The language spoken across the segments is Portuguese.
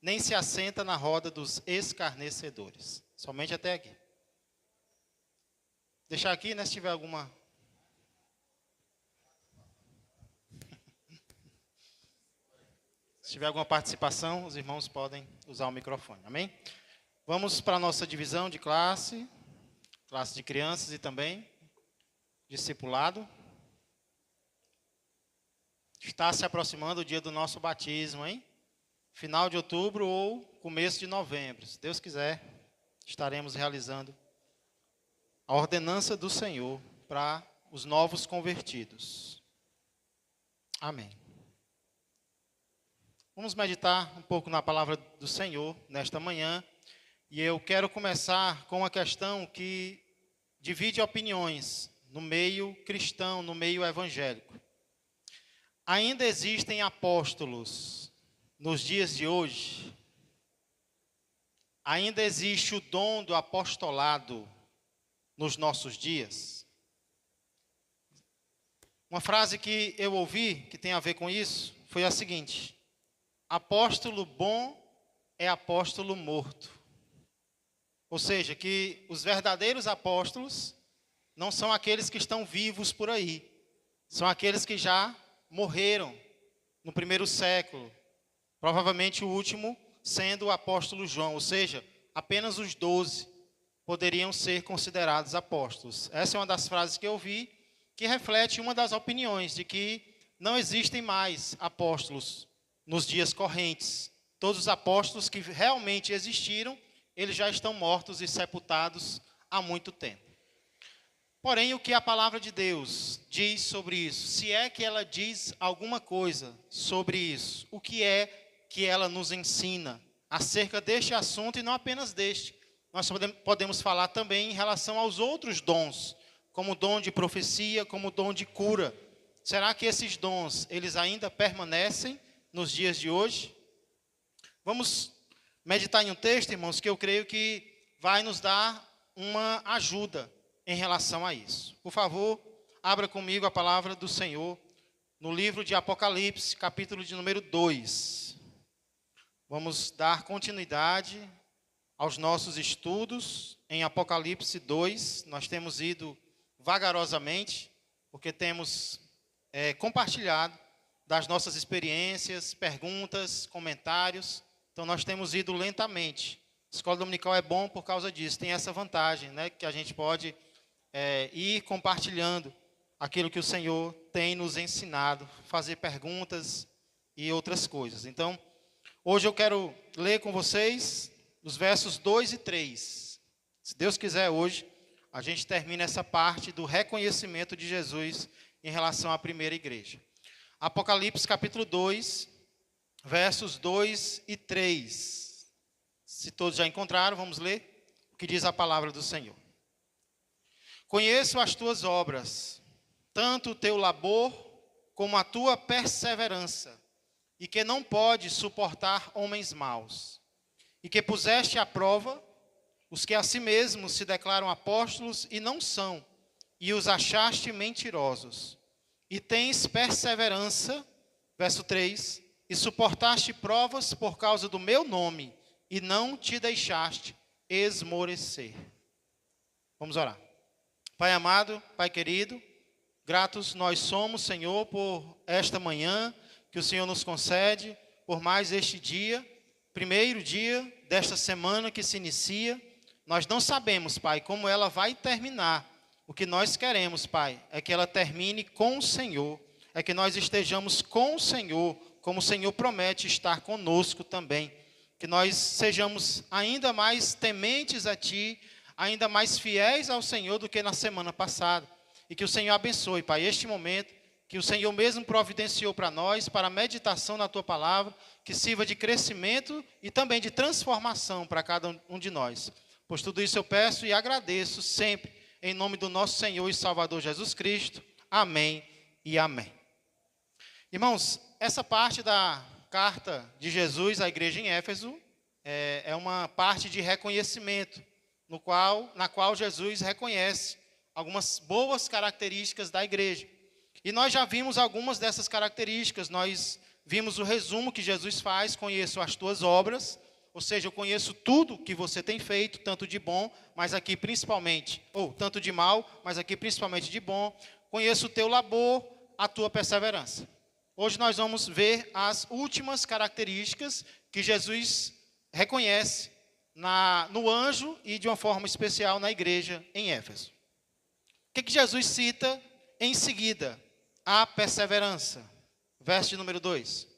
nem se assenta na roda dos escarnecedores. Somente até aqui. Deixar aqui, né, se tiver alguma... Se tiver alguma participação, os irmãos podem usar o microfone. Amém? Vamos para a nossa divisão de classe de crianças e também discipulado. Está se aproximando o dia do nosso batismo, hein? Final de outubro ou começo de novembro. Se Deus quiser, estaremos realizando a ordenança do Senhor para os novos convertidos. Amém. Vamos meditar um pouco na palavra do Senhor nesta manhã. E eu quero começar com uma questão que divide opiniões no meio cristão, no meio evangélico. Ainda existem apóstolos nos dias de hoje? Ainda existe o dom do apostolado nos nossos dias? Uma frase que eu ouvi, que tem a ver com isso, foi a seguinte: apóstolo bom é apóstolo morto. Ou seja, que os verdadeiros apóstolos não são aqueles que estão vivos por aí. São aqueles que já morreram no primeiro século. Provavelmente o último sendo o apóstolo João. Ou seja, apenas os 12 poderiam ser considerados apóstolos. Essa é uma das frases que eu vi, que reflete uma das opiniões de que não existem mais apóstolos nos dias correntes. Todos os apóstolos que realmente existiram, eles já estão mortos e sepultados há muito tempo. Porém, o que a palavra de Deus diz sobre isso? Se é que ela diz alguma coisa sobre isso, o que é que ela nos ensina acerca deste assunto e não apenas deste? Nós podemos falar também em relação aos outros dons, como o dom de profecia, como o dom de cura. Será que esses dons, eles ainda permanecem nos dias de hoje? Vamos meditar em um texto, irmãos, que eu creio que vai nos dar uma ajuda em relação a isso. Por favor, abra comigo a palavra do Senhor no livro de Apocalipse, capítulo de número 2. Vamos dar continuidade aos nossos estudos em Apocalipse 2. Nós temos ido vagarosamente, porque temos compartilhado das nossas experiências, perguntas, comentários. Então, nós temos ido lentamente. A escola dominical é bom por causa disso. Tem essa vantagem, né, que a gente pode ir compartilhando aquilo que o Senhor tem nos ensinado, fazer perguntas e outras coisas. Então, hoje eu quero ler com vocês os versos 2 e 3. Se Deus quiser, hoje, a gente termina essa parte do reconhecimento de Jesus em relação à primeira igreja. Apocalipse, capítulo 2... versos 2 e 3. Se todos já encontraram, vamos ler o que diz a palavra do Senhor. Conheço as tuas obras, tanto o teu labor como a tua perseverança, e que não podes suportar homens maus, e que puseste à prova os que a si mesmos se declaram apóstolos e não são, e os achaste mentirosos. E tens perseverança, verso 3, e suportaste provas por causa do meu nome, e não te deixaste esmorecer. Vamos orar. Pai amado, Pai querido, gratos nós somos, Senhor, por esta manhã que o Senhor nos concede, por mais este dia, primeiro dia desta semana que se inicia. Nós não sabemos, Pai, como ela vai terminar. O que nós queremos, Pai, é que ela termine com o Senhor, é que nós estejamos com o Senhor, como o Senhor promete estar conosco também. Que nós sejamos ainda mais tementes a Ti, ainda mais fiéis ao Senhor do que na semana passada. E que o Senhor abençoe, Pai, este momento, que o Senhor mesmo providenciou para nós, para a meditação na Tua palavra, que sirva de crescimento e também de transformação para cada um de nós. Pois tudo isso eu peço e agradeço sempre, em nome do nosso Senhor e Salvador Jesus Cristo. Amém e amém. Irmãos, essa parte da carta de Jesus à igreja em Éfeso é uma parte de reconhecimento, na qual Jesus reconhece algumas boas características da igreja. E nós já vimos algumas dessas características, nós vimos o resumo que Jesus faz, conheço as tuas obras, ou seja, eu conheço tudo que você tem feito, tanto de bom, mas aqui principalmente, ou tanto de mal, mas aqui principalmente de bom. Conheço o teu labor, a tua perseverança. Hoje nós vamos ver as últimas características que Jesus reconhece no anjo e de uma forma especial na igreja em Éfeso. O que Jesus cita em seguida? A perseverança. Verso de número 2.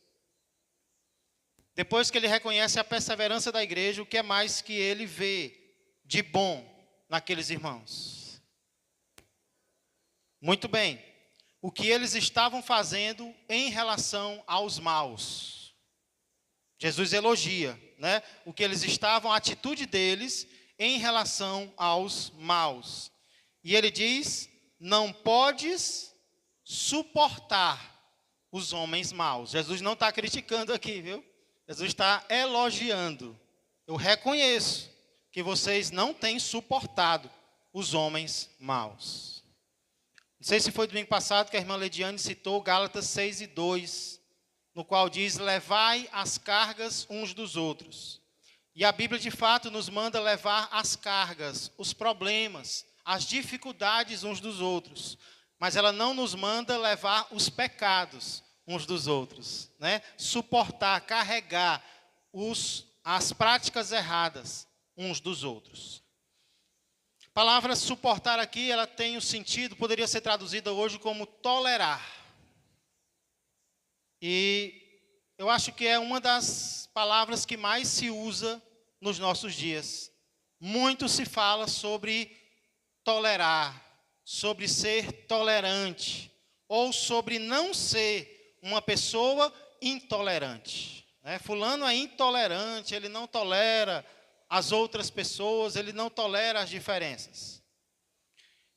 Depois que ele reconhece a perseverança da igreja, o que é mais que ele vê de bom naqueles irmãos? Muito bem. O que eles estavam fazendo em relação aos maus. Jesus elogia, né? O que eles estavam, a atitude deles em relação aos maus. E ele diz: não podes suportar os homens maus. Jesus não está criticando aqui, viu? Jesus está elogiando. Eu reconheço que vocês não têm suportado os homens maus. Não sei se foi domingo passado que a irmã Lediane citou Gálatas 6:2, no qual diz: levai as cargas uns dos outros. E a Bíblia de fato nos manda levar as cargas, os problemas, as dificuldades uns dos outros. Mas ela não nos manda levar os pecados uns dos outros, né? Suportar, carregar as práticas erradas uns dos outros. A palavra suportar aqui, ela tem o sentido, poderia ser traduzida hoje como tolerar. E eu acho que é uma das palavras que mais se usa nos nossos dias. Muito se fala sobre tolerar, sobre ser tolerante, ou sobre não ser uma pessoa intolerante. Né? Fulano é intolerante, ele não tolera as outras pessoas, ele não tolera as diferenças.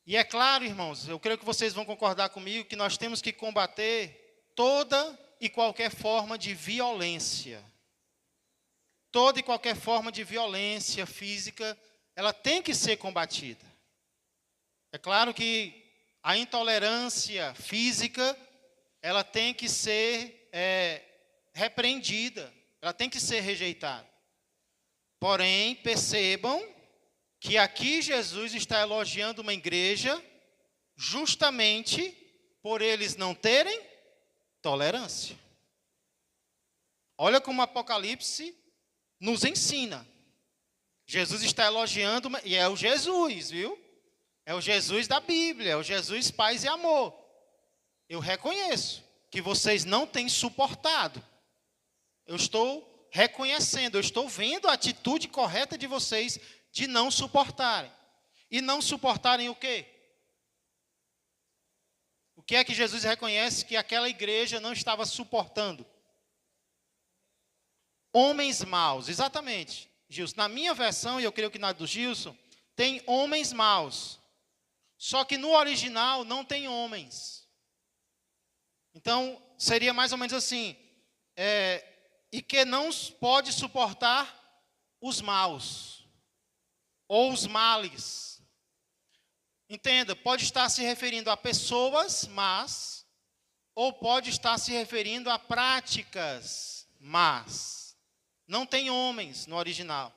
E é claro, irmãos, eu creio que vocês vão concordar comigo que nós temos que combater toda e qualquer forma de violência. Toda e qualquer forma de violência física, ela tem que ser combatida. É claro que a intolerância física, ela tem que ser repreendida, ela tem que ser rejeitada. Porém, percebam que aqui Jesus está elogiando uma igreja justamente por eles não terem tolerância. Olha como o Apocalipse nos ensina. Jesus está elogiando, e é o Jesus, viu? É o Jesus da Bíblia, é o Jesus paz e amor. Eu reconheço que vocês não têm suportado. Eu estou reconhecendo, eu estou vendo a atitude correta de vocês de não suportarem. E não suportarem o quê? O que é que Jesus reconhece que aquela igreja não estava suportando? Homens maus, exatamente, Gilson. Na minha versão, e eu creio que na do Gilson, tem homens maus. Só que no original não tem homens. Então, seria mais ou menos assim, e que não pode suportar os maus, ou os males. Entenda, pode estar se referindo a pessoas más, ou pode estar se referindo a práticas más. Não tem homens no original.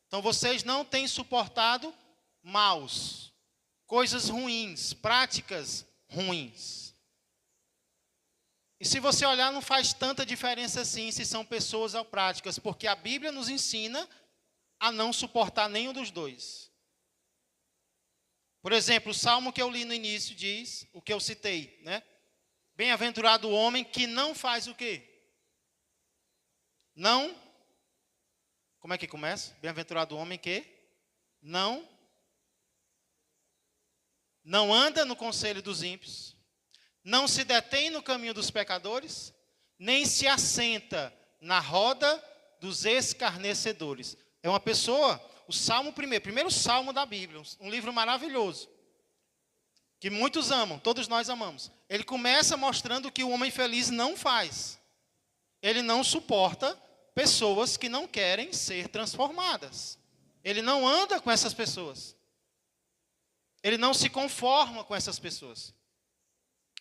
Então, vocês não têm suportado maus, coisas ruins, práticas ruins. E se você olhar, não faz tanta diferença assim se são pessoas ou práticas, porque a Bíblia nos ensina a não suportar nenhum dos dois. Por exemplo, o salmo que eu li no início diz, o que eu citei, né? Bem-aventurado o homem que não faz o quê? Não. Como é que começa? Bem-aventurado o homem que não anda no conselho dos ímpios, não se detém no caminho dos pecadores, nem se assenta na roda dos escarnecedores. É uma pessoa, o Salmo primeiro salmo da Bíblia, um livro maravilhoso, que muitos amam, todos nós amamos. Ele começa mostrando o que o homem feliz não faz. Ele não suporta pessoas que não querem ser transformadas. Ele não anda com essas pessoas. Ele não se conforma com essas pessoas.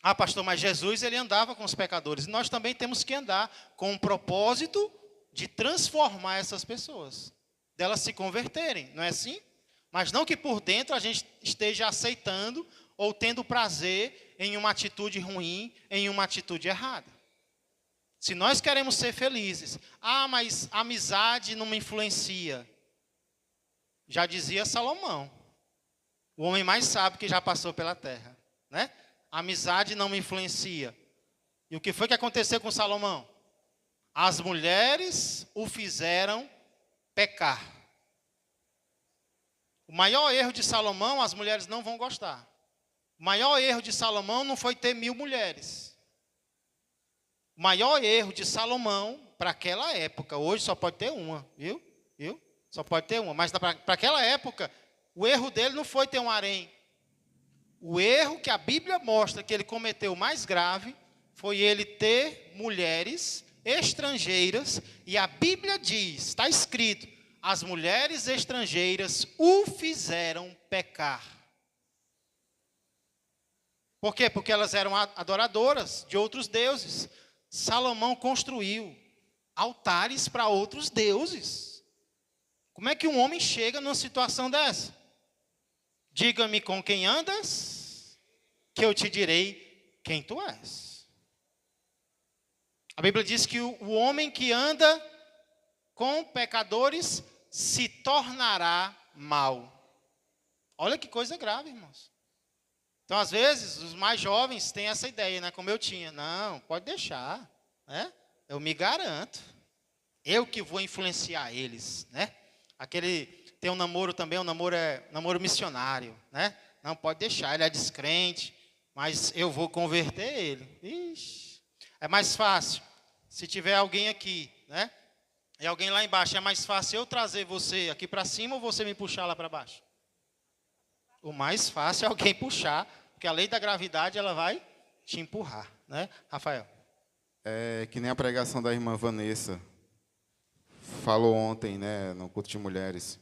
Ah, pastor, mas Jesus ele andava com os pecadores. Nós também temos que andar com o propósito de transformar essas pessoas, delas se converterem, não é assim? Mas não que por dentro a gente esteja aceitando ou tendo prazer em uma atitude ruim, em uma atitude errada. Se nós queremos ser felizes, ah, mas a amizade não me influencia. Já dizia Salomão, o homem mais sábio que já passou pela terra, né? A amizade não me influencia. E o que foi que aconteceu com Salomão? As mulheres o fizeram pecar. O maior erro de Salomão, as mulheres não vão gostar. O maior erro de Salomão não foi ter 1000 mulheres. O maior erro de Salomão, para aquela época, hoje só pode ter uma, viu? Só pode ter uma. Mas para aquela época, o erro dele não foi ter um harém. O erro que a Bíblia mostra que ele cometeu mais grave foi ele ter mulheres estrangeiras. E a Bíblia diz, está escrito, as mulheres estrangeiras o fizeram pecar. Por quê? Porque elas eram adoradoras de outros deuses. Salomão construiu altares para outros deuses. Como é que um homem chega numa situação dessa? Diga-me com quem andas, que eu te direi quem tu és. A Bíblia diz que o homem que anda com pecadores se tornará mau. Olha que coisa grave, irmãos. Então, às vezes, os mais jovens têm essa ideia, né? Como eu tinha. Não, pode deixar, né? Eu me garanto. Eu que vou influenciar eles, né? Tem um namoro também, um namoro é namoro missionário, né? Não, pode deixar, ele é descrente, mas eu vou converter ele. Ixi, é mais fácil, se tiver alguém aqui, né? E alguém lá embaixo, é mais fácil eu trazer você aqui para cima ou você me puxar lá para baixo? O mais fácil é alguém puxar, porque a lei da gravidade, ela vai te empurrar, né? Rafael. É que nem a pregação da irmã Vanessa falou ontem, né, no culto de mulheres.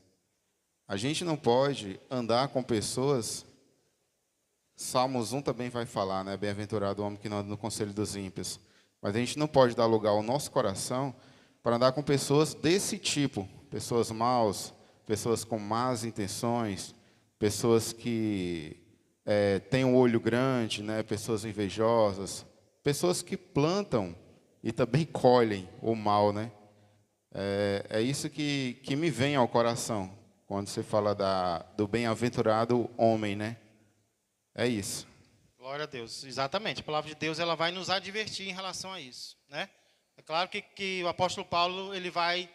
A gente não pode andar com pessoas. Salmos 1 também vai falar, né? Bem-aventurado o homem que não anda no conselho dos ímpios. Mas a gente não pode dar lugar ao nosso coração para andar com pessoas desse tipo. Pessoas maus, pessoas com más intenções, pessoas que têm um olho grande, né? Pessoas invejosas, pessoas que plantam e também colhem o mal, né? É isso que me vem ao coração quando você fala do bem-aventurado homem, né? É isso. Glória a Deus, exatamente. A palavra de Deus ela vai nos advertir em relação a isso, né? É claro que o apóstolo Paulo ele vai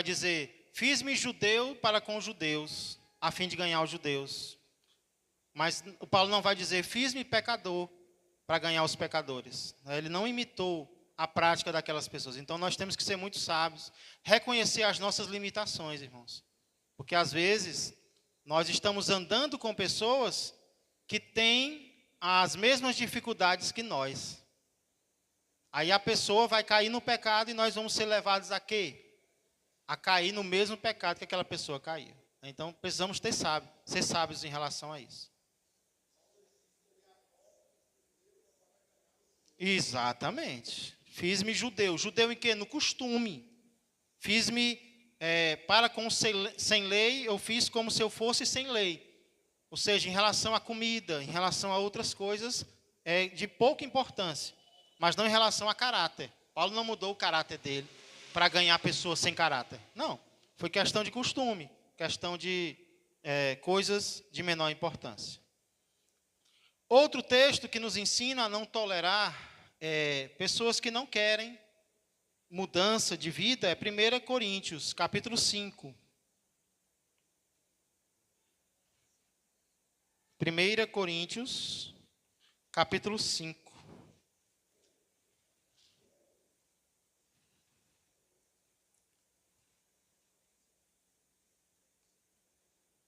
dizer: fiz-me judeu para com os judeus, a fim de ganhar os judeus. Mas o Paulo não vai dizer: fiz-me pecador para ganhar os pecadores. Ele não imitou a prática daquelas pessoas. Então nós temos que ser muito sábios, reconhecer as nossas limitações, irmãos. Porque às vezes nós estamos andando com pessoas que têm as mesmas dificuldades que nós. Aí a pessoa vai cair no pecado e nós vamos ser levados a quê? A cair no mesmo pecado que aquela pessoa caiu. Então precisamos ser sábios em relação a isso. Exatamente. Fiz-me judeu. Judeu em quê? No costume. Fiz-me para com sem lei, eu fiz como se eu fosse sem lei. Ou seja, em relação à comida, em relação a outras coisas, é de pouca importância. Mas não em relação a caráter. Paulo não mudou o caráter dele para ganhar pessoas sem caráter. Não. Foi questão de costume. Questão de coisas de menor importância. Outro texto que nos ensina a não tolerar pessoas que não querem mudança de vida é 1 Coríntios, capítulo 5. 1 Coríntios, capítulo 5.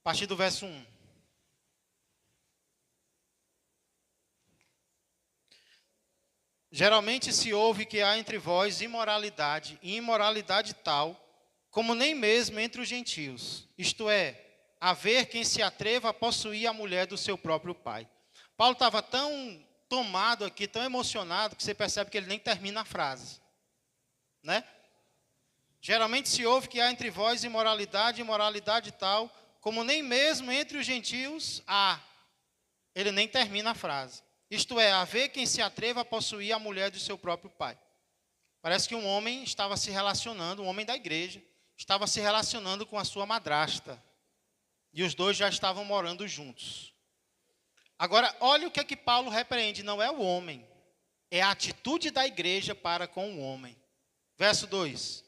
A partir do verso 1. Geralmente se ouve que há entre vós imoralidade, e imoralidade tal, como nem mesmo entre os gentios. Isto é, haver quem se atreva a possuir a mulher do seu próprio pai. Paulo estava tão tomado aqui, tão emocionado, que você percebe que ele nem termina a frase. Né? Geralmente se ouve que há entre vós imoralidade, imoralidade tal, como nem mesmo entre os gentios há. Ele nem termina a frase. Isto é, haver quem se atreva a possuir a mulher do seu próprio pai. Parece que um homem estava se relacionando, um homem da igreja, estava se relacionando com a sua madrasta. E os dois já estavam morando juntos. Agora, olha o que é que Paulo repreende, não é o homem, é a atitude da igreja para com o homem. Verso 2.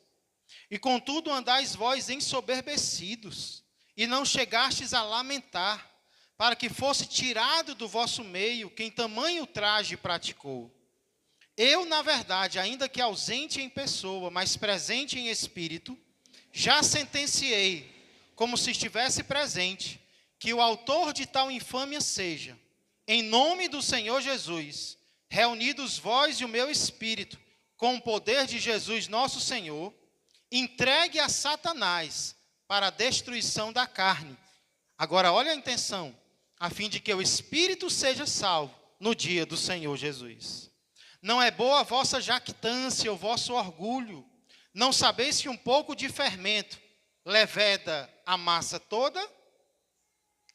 E contudo andais vós ensoberbecidos, e não chegastes a lamentar, para que fosse tirado do vosso meio quem tamanho traje praticou. Eu, na verdade, ainda que ausente em pessoa, mas presente em espírito, já sentenciei, como se estivesse presente, que o autor de tal infâmia seja, em nome do Senhor Jesus, reunidos vós e o meu espírito, com o poder de Jesus nosso Senhor, entregue a Satanás para a destruição da carne. Agora, olha a intenção, a fim de que o espírito seja salvo no dia do Senhor Jesus. Não é boa a vossa jactância, o vosso orgulho. Não sabeis que um pouco de fermento leveda a massa toda?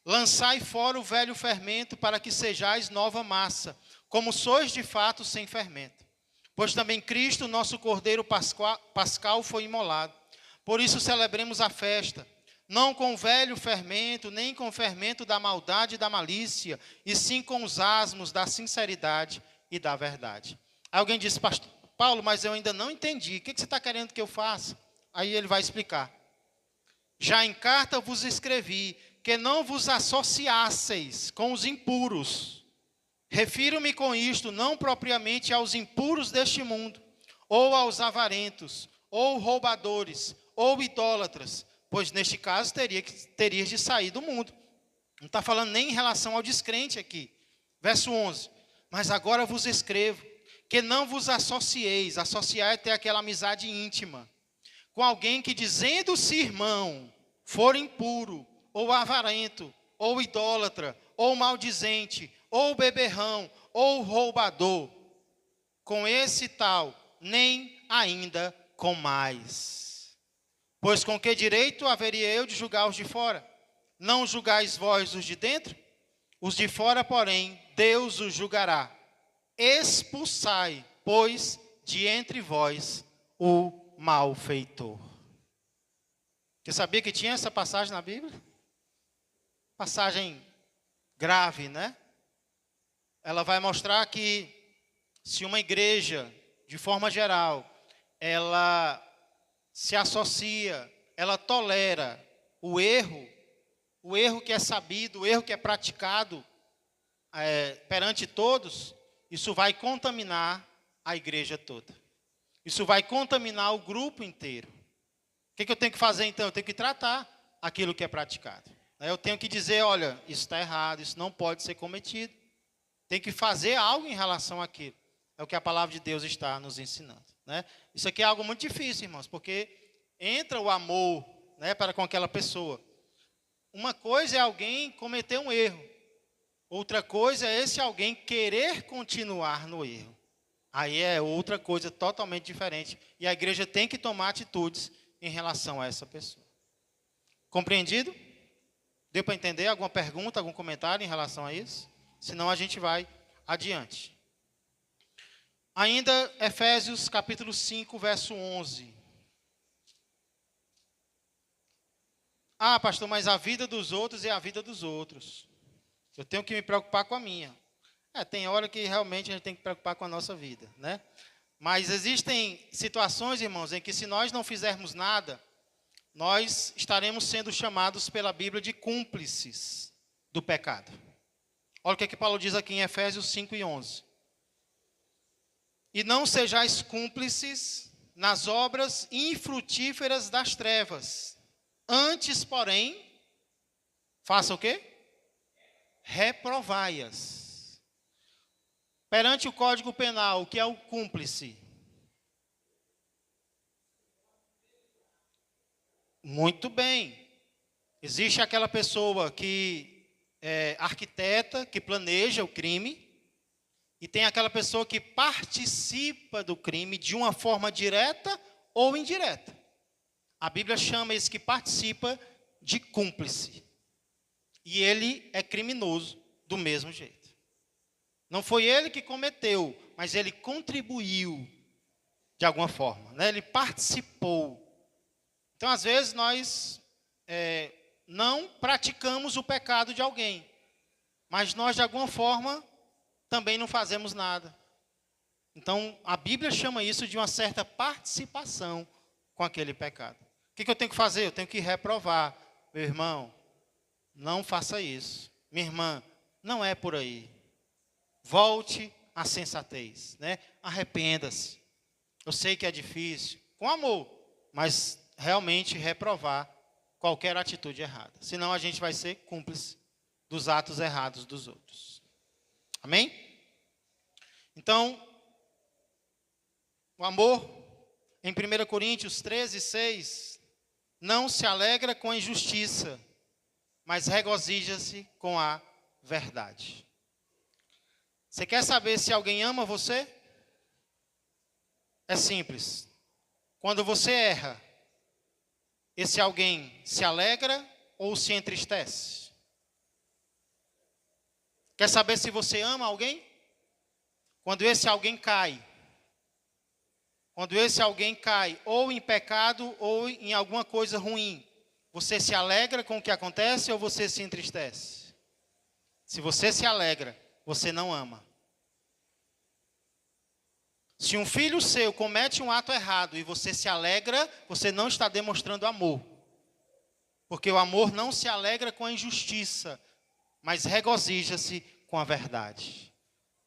Lançai fora o velho fermento, para que sejais nova massa, como sois de fato sem fermento. Pois também Cristo, nosso Cordeiro Pascal, foi imolado. Por isso celebremos a festa, não com o velho fermento, nem com o fermento da maldade e da malícia, e sim com os asmos da sinceridade e da verdade. Aí alguém disse, pastor Paulo, mas eu ainda não entendi, o que você está querendo que eu faça? Aí ele vai explicar. Já em carta vos escrevi, que não vos associasseis com os impuros. Refiro-me com isto não propriamente aos impuros deste mundo, ou aos ou roubadores, ou idólatras, pois neste caso terias de sair do mundo. Não está falando nem em relação ao descrente aqui. Verso 11. Mas agora vos escrevo, que não vos associeis, associar é ter aquela amizade íntima, com alguém que dizendo-se irmão, for impuro, ou avarento, ou idólatra, ou maldizente, ou beberrão, ou roubador. Com esse tal, nem ainda com mais. Pois com que direito haveria eu de julgar os de fora? Não julgais vós os de dentro? Os de fora, porém, Deus os julgará. Expulsai, pois, de entre vós o malfeitor. Você sabia que tinha essa passagem na Bíblia? Passagem grave, né? Ela vai mostrar que se uma igreja, de forma geral, ela se associa, ela tolera o erro que é sabido, o erro que é praticado perante todos, isso vai contaminar a igreja toda. Isso vai contaminar o grupo inteiro. O que eu tenho que fazer então? Eu tenho que tratar aquilo que é praticado. Eu tenho que dizer, olha, isso está errado, isso não pode ser cometido. Tem que fazer algo em relação àquilo. É o que a palavra de Deus está nos ensinando. Né? Isso aqui é algo muito difícil, irmãos, porque entra o amor, né, para com aquela pessoa. Uma coisa é alguém cometer um erro. Outra coisa é esse alguém querer continuar no erro. Aí é outra coisa totalmente diferente. E a igreja tem que tomar atitudes em relação a essa pessoa. Compreendido? Deu para entender? Alguma pergunta, algum comentário em relação a isso? Senão a gente vai adiante. Ainda Efésios capítulo 5, verso 11. Ah, pastor, mas a vida dos outros é a vida dos outros. Eu tenho que me preocupar com a minha. Tem hora que realmente a gente tem que preocupar com a nossa vida, né? Mas existem situações, irmãos, em que se nós não fizermos nada, nós estaremos sendo chamados pela Bíblia de cúmplices do pecado. Olha o que Paulo diz aqui em Efésios 5 e 11. E não sejais cúmplices nas obras infrutíferas das trevas. Antes, porém, faça o quê? Reprovai-as. Perante o Código Penal, o que é o cúmplice? Muito bem. Existe aquela pessoa que é arquiteta, que planeja o crime, E tem aquela pessoa que participa do crime de uma forma direta ou indireta. A Bíblia chama esse que participa de cúmplice. E ele é criminoso do mesmo jeito. Não foi ele que cometeu, mas ele contribuiu de alguma forma, né? Ele participou. Então, às vezes, nós não praticamos o pecado de alguém, mas nós, de alguma forma, também não fazemos nada. Então, a Bíblia chama isso de uma certa participação com aquele pecado. O que eu tenho que fazer? Eu tenho que reprovar. Meu irmão, não faça isso. Minha irmã, não é por aí. Volte à sensatez, né? Arrependa-se. Eu sei que é difícil, com amor, mas realmente reprovar qualquer atitude errada. Senão a gente vai ser cúmplice dos atos errados dos outros. Amém? Então, o amor, em 1 Coríntios 13:6, não se alegra com a injustiça, mas regozija-se com a verdade. Você quer saber se alguém ama você? É simples. Quando você erra, esse alguém se alegra ou se entristece? Quer saber se você ama alguém? Quando esse alguém cai. Quando esse alguém cai ou em pecado ou em alguma coisa ruim, você se alegra com o que acontece ou você se entristece? Se você se alegra, você não ama. Se um filho seu comete um ato errado e você se alegra, você não está demonstrando amor. Porque o amor não se alegra com a injustiça, mas regozija-se com a verdade.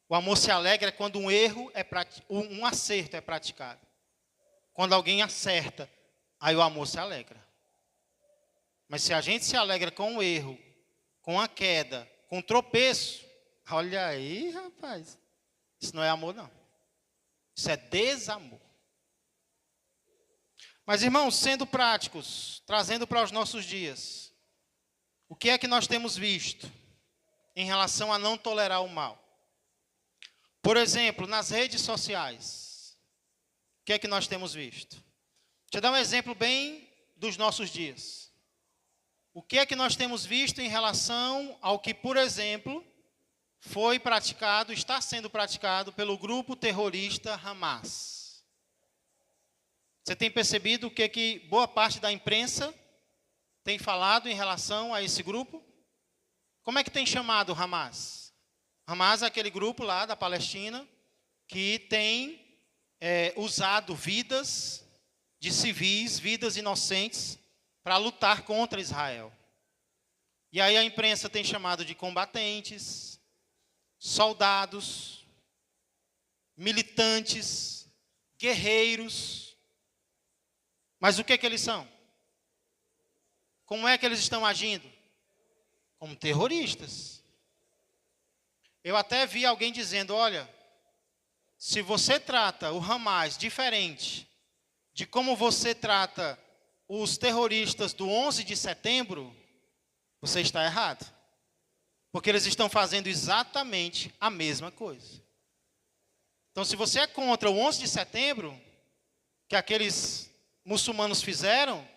O amor se alegra quando um acerto é praticado. Quando alguém acerta, aí o amor se alegra. Mas se a gente se alegra com o erro, com a queda, com o tropeço, olha aí, rapaz, isso não é amor, não. Isso é desamor. Mas, irmãos, sendo práticos, trazendo para os nossos dias, o que é que nós temos visto em relação a não tolerar o mal? Por exemplo, nas redes sociais, o que é que nós temos visto? Deixa eu dar um exemplo bem dos nossos dias. O que é que nós temos visto em relação ao que, por exemplo, foi praticado, está sendo praticado pelo grupo terrorista Hamas? Você tem percebido o que boa parte da imprensa tem falado em relação a esse grupo? Como é que tem chamado o Hamas? Hamas é aquele grupo lá da Palestina que tem usado vidas de civis, vidas inocentes, para lutar contra Israel. E aí a imprensa tem chamado de combatentes, soldados, militantes, guerreiros. Mas o que eles são? Como é que eles estão agindo? Como terroristas. Eu até vi alguém dizendo, olha, se você trata o Hamas diferente de como você trata os terroristas do 11 de setembro, você está errado. Porque eles estão fazendo exatamente a mesma coisa. Então, se você é contra o 11 de setembro, que aqueles muçulmanos fizeram,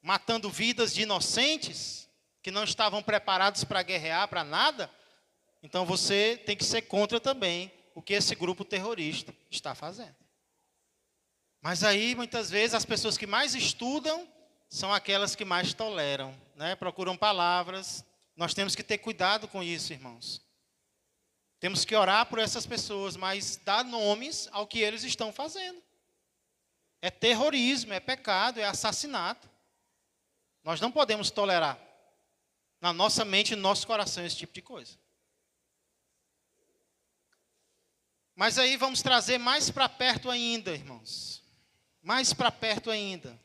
matando vidas de inocentes, que não estavam preparados para guerrear, para nada, então você tem que ser contra também o que esse grupo terrorista está fazendo. Mas aí, muitas vezes, as pessoas que mais estudam são aquelas que mais toleram, né? Procuram palavras. Nós temos que ter cuidado com isso, irmãos. Temos que orar por essas pessoas, mas dar nomes ao que eles estão fazendo. É terrorismo, é pecado, é assassinato. Nós não podemos tolerar na nossa mente e no nosso coração esse tipo de coisa. Mas aí vamos trazer mais para perto ainda, irmãos. Mais para perto ainda.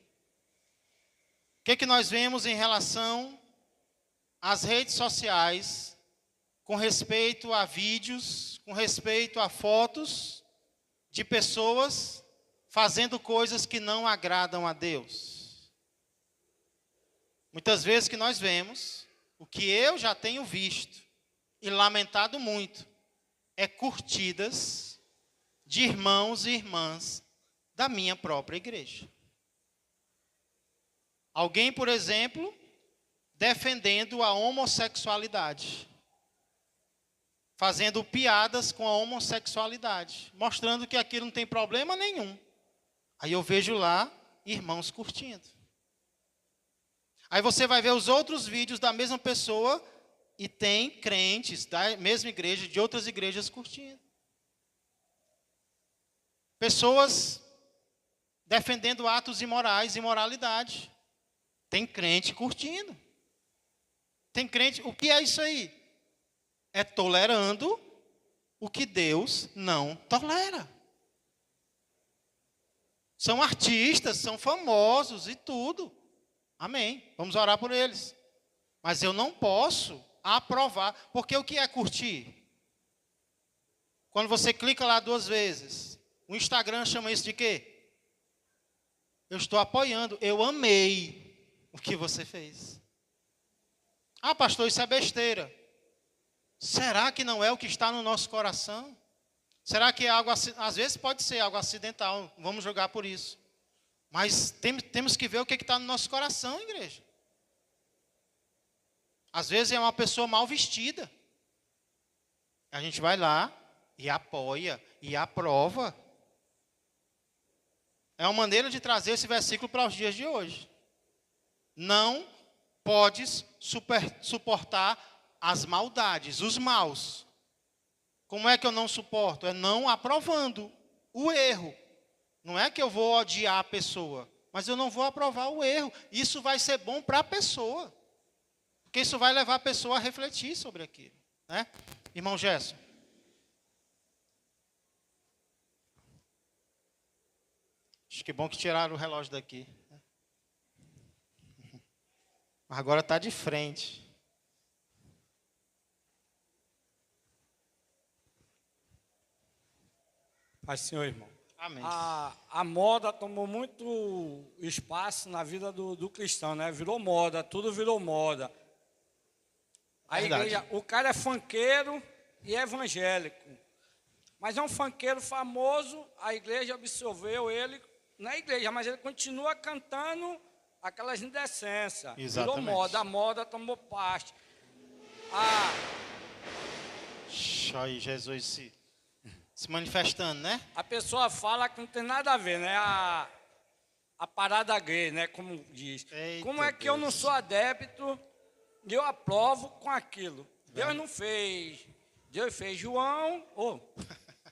O que nós vemos em relação às redes sociais, com respeito a vídeos, com respeito a fotos de pessoas fazendo coisas que não agradam a Deus? Muitas vezes que nós vemos, o que eu já tenho visto e lamentado muito, é curtidas de irmãos e irmãs da minha própria igreja. Alguém, por exemplo, defendendo a homossexualidade, fazendo piadas com a homossexualidade, mostrando que aquilo não tem problema nenhum. Aí eu vejo lá irmãos curtindo. Aí você vai ver os outros vídeos da mesma pessoa e tem crentes da mesma igreja, de outras igrejas curtindo. Pessoas defendendo atos imorais, imoralidade. Tem crente curtindo. Tem crente, o que é isso aí? É tolerando o que Deus não tolera. São artistas, são famosos e tudo. Amém. Vamos orar por eles. Mas eu não posso aprovar, porque o que é curtir? Quando você clica lá 2 vezes, o Instagram chama isso de quê? Eu estou apoiando, eu amei o que você fez. Ah, pastor, isso é besteira. Será que não é o que está no nosso coração? Será que é algo, às vezes pode ser algo acidental, vamos jogar por isso. Mas temos que ver o que está no nosso coração, igreja. Às vezes é uma pessoa mal vestida. A gente vai lá e apoia e aprova. É uma maneira de trazer esse versículo para os dias de hoje. Não podes suportar as maldades, os maus. Como é que eu não suporto? É não aprovando o erro. Não é que eu vou odiar a pessoa, mas eu não vou aprovar o erro. Isso vai ser bom para a pessoa. Porque isso vai levar a pessoa a refletir sobre aquilo. Né? Irmão Gerson. Acho que é bom que tiraram o relógio daqui. Mas agora está de frente. Paz, Senhor, irmão. Amém. A moda tomou muito espaço na vida do cristão, né? Virou moda, tudo virou moda. A Verdade. igreja, o cara é funkeiro e é evangélico. Mas é um funkeiro famoso, a igreja absorveu ele na igreja, mas ele continua cantando aquelas indecências. Exatamente. Virou moda, a moda tomou parte. Aí Jesus se manifestando, né? A pessoa fala que não tem nada a ver, né? A parada gay, né? Como diz. Eita Como é que eu não Deus. sou adepto e eu aprovo com aquilo? Deus não fez. Deus fez João,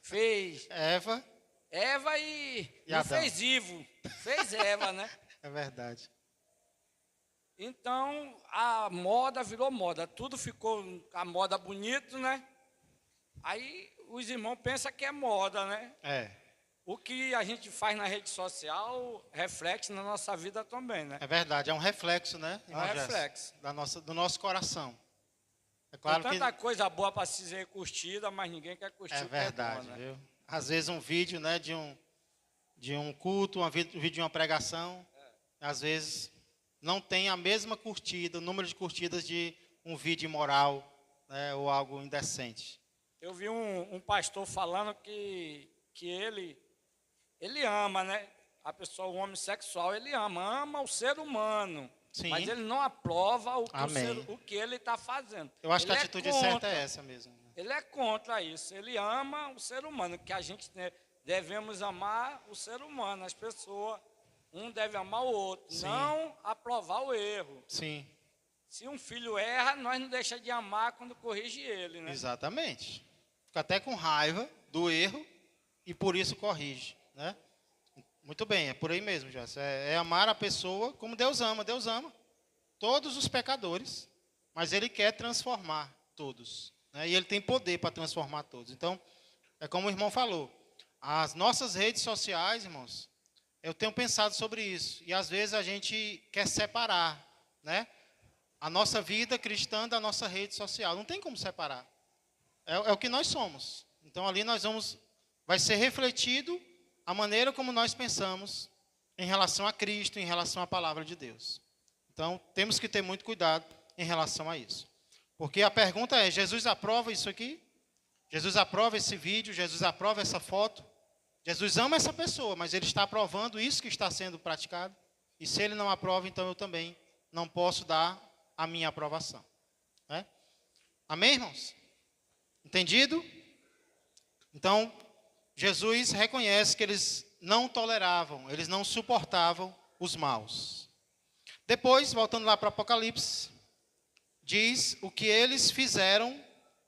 fez Eva. E não Adão. fez Ivo. Fez Eva, né? É verdade. Então, a moda virou moda. Tudo ficou a moda bonito, né? Aí os irmãos pensam que é moda, né? É. O que a gente faz na rede social reflete na nossa vida também, né? É verdade. É um reflexo, né? É um reflexo. Do nosso coração. É claro Tem que tanta coisa boa para se ser curtida, mas ninguém quer curtir é o que é verdade, bom, né? viu? Às vezes um vídeo, né, de um culto, um vídeo de uma pregação, às vezes não tem a mesma curtida, o número de curtidas de um vídeo imoral, né, ou algo indecente. Eu vi um pastor falando que ele ama, né? A pessoa, o homossexual, ele ama o ser humano. Sim. Mas ele não aprova Amém. o que ele está fazendo. Eu acho que a Ele atitude contra. certa é essa mesmo. Ele é contra isso. Ele ama o ser humano, que a gente devemos amar o ser humano, as pessoas. Um deve amar o outro, Sim. não aprovar o erro. Sim, Se um filho erra, nós não deixamos de amar quando corrige ele, né? exatamente. Fica até com raiva do erro e por isso corrige, né? Muito bem, é por aí mesmo, Jess. É amar a pessoa como Deus ama. Deus ama todos os pecadores, mas Ele quer transformar todos, né? E Ele tem poder para transformar todos. Então, é como o irmão falou, as nossas redes sociais, irmãos, eu tenho pensado sobre isso. E às vezes a gente quer separar, né, a nossa vida cristã da nossa rede social. Não tem como separar. É o que nós somos. Então ali vai ser refletido a maneira como nós pensamos em relação a Cristo, em relação à palavra de Deus. Então temos que ter muito cuidado em relação a isso. Porque a pergunta é, Jesus aprova isso aqui? Jesus aprova esse vídeo, Jesus aprova essa foto. Jesus ama essa pessoa, mas ele está aprovando isso que está sendo praticado. E se ele não aprova, então eu também não posso dar a minha aprovação. Né? Amém, irmãos? Entendido? Então, Jesus reconhece que eles não toleravam, eles não suportavam os maus. Depois, voltando lá para o Apocalipse, diz o que eles fizeram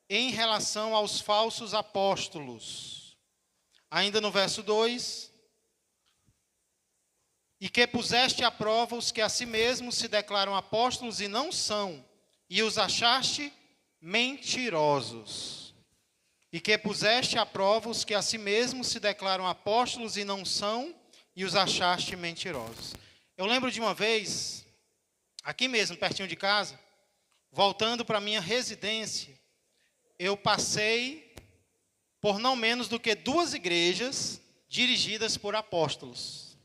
em relação aos falsos apóstolos. Ainda no verso 2, e que puseste à prova os que a si mesmos se declaram apóstolos e não são, e os achaste mentirosos. E que puseste à prova os que a si mesmos se declaram apóstolos e não são, e os achaste mentirosos. Eu lembro de uma vez, aqui mesmo, pertinho de casa, voltando para a minha residência, eu passei por não menos do que 2 igrejas dirigidas por apóstolos.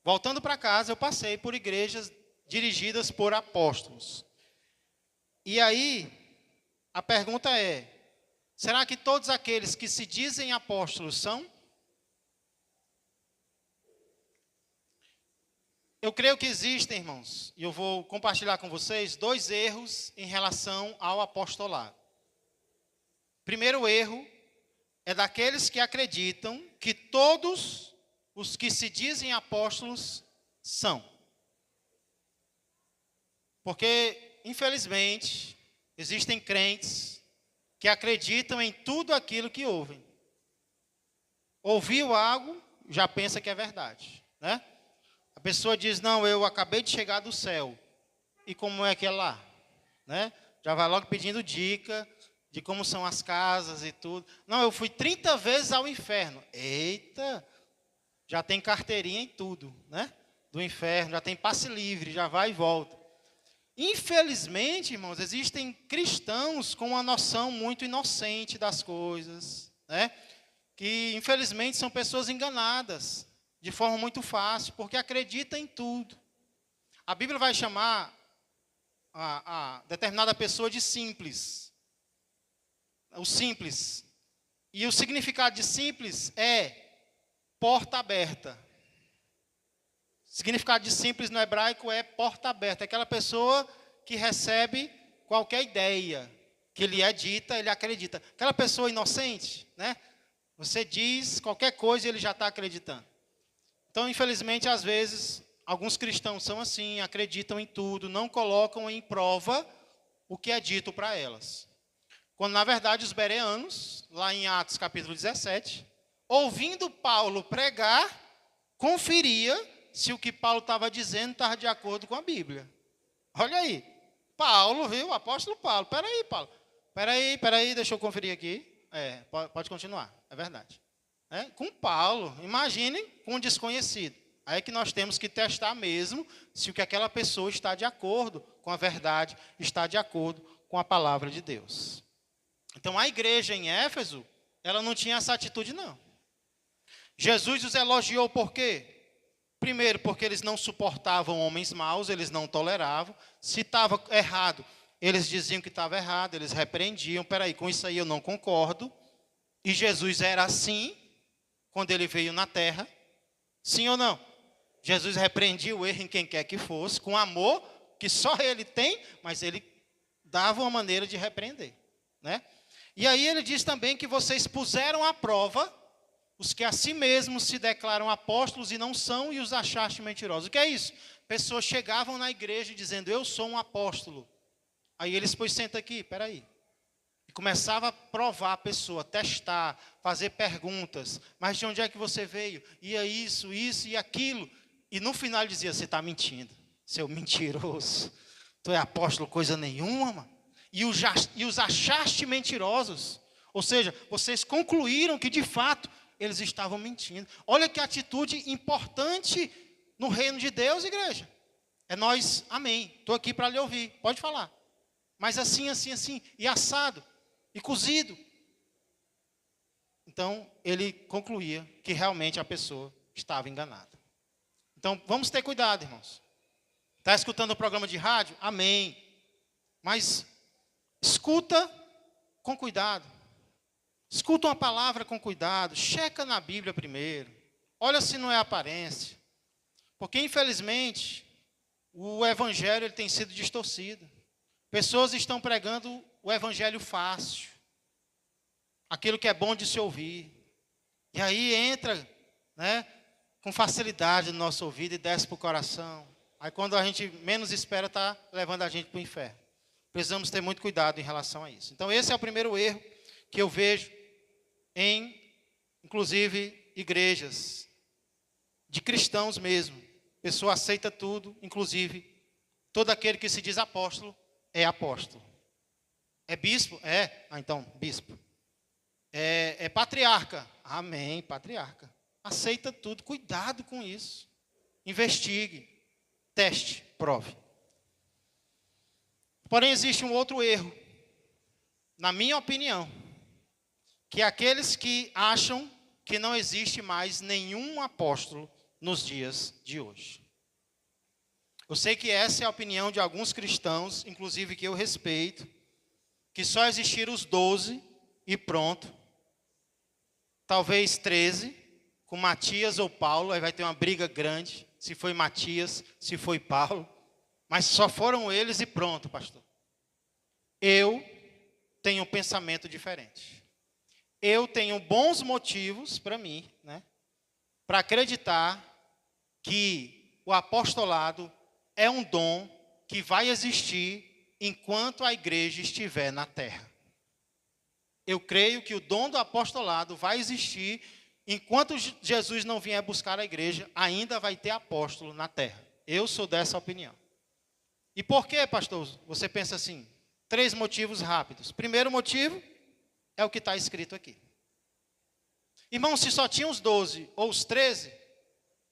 Voltando para casa, eu passei por igrejas dirigidas por apóstolos. E aí, a pergunta é, será que todos aqueles que se dizem apóstolos são? Eu creio que existem, irmãos, e eu vou compartilhar com vocês 2 erros em relação ao apostolado. Primeiro erro é daqueles que acreditam que todos os que se dizem apóstolos são. Porque, infelizmente, existem crentes que acreditam em tudo aquilo que ouvem. Ouviu algo, já pensa que é verdade, né? A pessoa diz, não, eu acabei de chegar do céu. E como é que é lá? Né? Já vai logo pedindo dica de como são as casas e tudo. Não, eu fui 30 vezes ao inferno. Eita, já tem carteirinha em tudo, né? Do inferno, já tem passe livre, já vai e volta. Infelizmente, irmãos, existem cristãos com uma noção muito inocente das coisas, né? Que infelizmente são pessoas enganadas de forma muito fácil, porque acreditam em tudo. A Bíblia vai chamar a determinada pessoa de simples. O simples. E o significado de simples é porta aberta. O significado de simples no hebraico é porta aberta. É aquela pessoa que recebe qualquer ideia que lhe é dita, ele acredita. Aquela pessoa inocente, né? Você diz qualquer coisa e ele já está acreditando. Então, infelizmente, às vezes, alguns cristãos são assim, acreditam em tudo, não colocam em prova o que é dito para elas. Quando, na verdade, os bereanos, lá em Atos capítulo 17, ouvindo Paulo pregar, conferia se o que Paulo estava dizendo estava de acordo com a Bíblia. Olha aí, Paulo, viu? O apóstolo Paulo. Peraí, Paulo. Peraí, deixa eu conferir aqui. Pode continuar, é verdade. Com Paulo, imaginem com um desconhecido. Aí é que nós temos que testar mesmo se o que aquela pessoa está de acordo com a verdade, está de acordo com a palavra de Deus. Então, a igreja em Éfeso, ela não tinha essa atitude, não. Jesus os elogiou por quê? Primeiro, porque eles não suportavam homens maus, eles não toleravam. Se estava errado, eles diziam que estava errado, eles repreendiam. Peraí, com isso aí eu não concordo. E Jesus era assim quando ele veio na terra. Sim ou não? Jesus repreendia o erro em quem quer que fosse, com amor, que só ele tem, mas ele dava uma maneira de repreender, né? E aí ele diz também que vocês puseram à prova os que a si mesmos se declaram apóstolos e não são, e os achaste mentirosos. O que é isso? Pessoas chegavam na igreja dizendo, eu sou um apóstolo. Aí eles, pois senta aqui, peraí. E começava a provar a pessoa, testar, fazer perguntas. Mas de onde é que você veio? Ia isso e aquilo. E no final ele dizia, você está mentindo, seu mentiroso. Tu é apóstolo coisa nenhuma, mano. E os achaste mentirosos. Ou seja, vocês concluíram que de fato eles estavam mentindo. Olha que atitude importante no reino de Deus, igreja. É nós, amém. Estou aqui para lhe ouvir, pode falar. Mas assim, e assado, e cozido. Então, ele concluía que realmente a pessoa estava enganada. Então, vamos ter cuidado, irmãos. Está escutando o programa de rádio? Amém. Mas escuta com cuidado. Escuta uma palavra com cuidado. Checa na Bíblia primeiro. Olha se não é aparência. Porque, infelizmente, o evangelho ele tem sido distorcido. Pessoas estão pregando o evangelho fácil. Aquilo que é bom de se ouvir. E aí entra, né, com facilidade no nosso ouvido e desce para o coração. Aí quando a gente menos espera, está levando a gente para o inferno. Precisamos ter muito cuidado em relação a isso. Então esse é o primeiro erro que eu vejo em, inclusive, igrejas de cristãos mesmo. A pessoa aceita tudo, inclusive, todo aquele que se diz apóstolo é apóstolo. É bispo? É. Ah, então, bispo. É patriarca? Amém, patriarca. Aceita tudo, cuidado com isso. Investigue, teste, prove. Porém, existe um outro erro, na minha opinião, que é aqueles que acham que não existe mais nenhum apóstolo nos dias de hoje. Eu sei que essa é a opinião de alguns cristãos, inclusive que eu respeito, que só existiram os 12 e pronto. Talvez 13, com Matias ou Paulo, aí vai ter uma briga grande, se foi Matias, se foi Paulo, mas só foram eles e pronto, pastor. Eu tenho um pensamento diferente. Eu tenho bons motivos para mim, né, para acreditar que o apostolado é um dom que vai existir enquanto a igreja estiver na terra. Eu creio que o dom do apostolado vai existir enquanto Jesus não vier buscar a igreja, ainda vai ter apóstolo na terra. Eu sou dessa opinião. E por que, pastor, você pensa assim? 3 motivos rápidos. Primeiro motivo é o que está escrito aqui. Irmão, se só tinha os 12 ou os 13,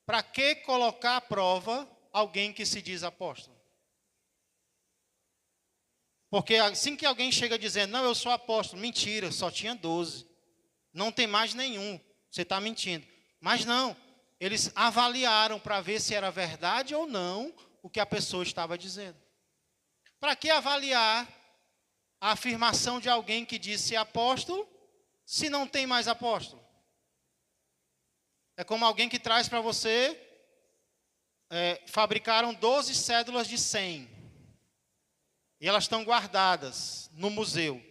para que colocar à prova alguém que se diz apóstolo? Porque assim que alguém chega dizendo, não, eu sou apóstolo, mentira, só tinha 12. Não tem mais nenhum, você está mentindo. Mas não, eles avaliaram para ver se era verdade ou não o que a pessoa estava dizendo. Para que avaliar a afirmação de alguém que disse apóstolo, se não tem mais apóstolo? É como alguém que traz para você, fabricaram 12 cédulas de 100. E elas estão guardadas no museu.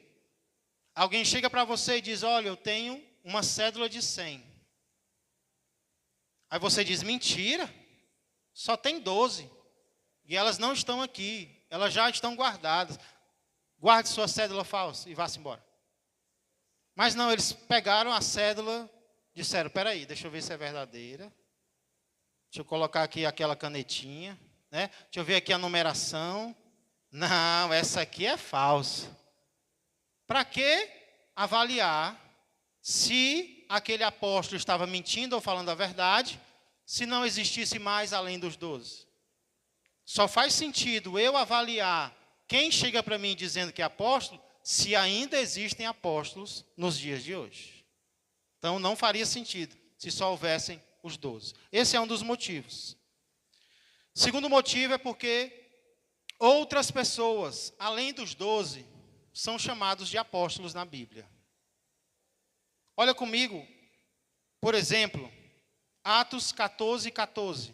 Alguém chega para você e diz, olha, eu tenho uma cédula de 100. Aí você diz, mentira, só tem 12. E elas não estão aqui, elas já estão guardadas. Guarde sua cédula falsa e vá-se embora. Mas não, eles pegaram a cédula, disseram, peraí, deixa eu ver se é verdadeira. Deixa eu colocar aqui aquela canetinha, né? Deixa eu ver aqui a numeração. Não, essa aqui é falsa. Para que avaliar se aquele apóstolo estava mentindo ou falando a verdade, se não existisse mais além dos 12? Só faz sentido eu avaliar quem chega para mim dizendo que é apóstolo, se ainda existem apóstolos nos dias de hoje. Então não faria sentido se só houvessem os 12. Esse é um dos motivos. Segundo motivo é porque outras pessoas, além dos 12, são chamados de apóstolos na Bíblia. Olha comigo, por exemplo, Atos 14, 14.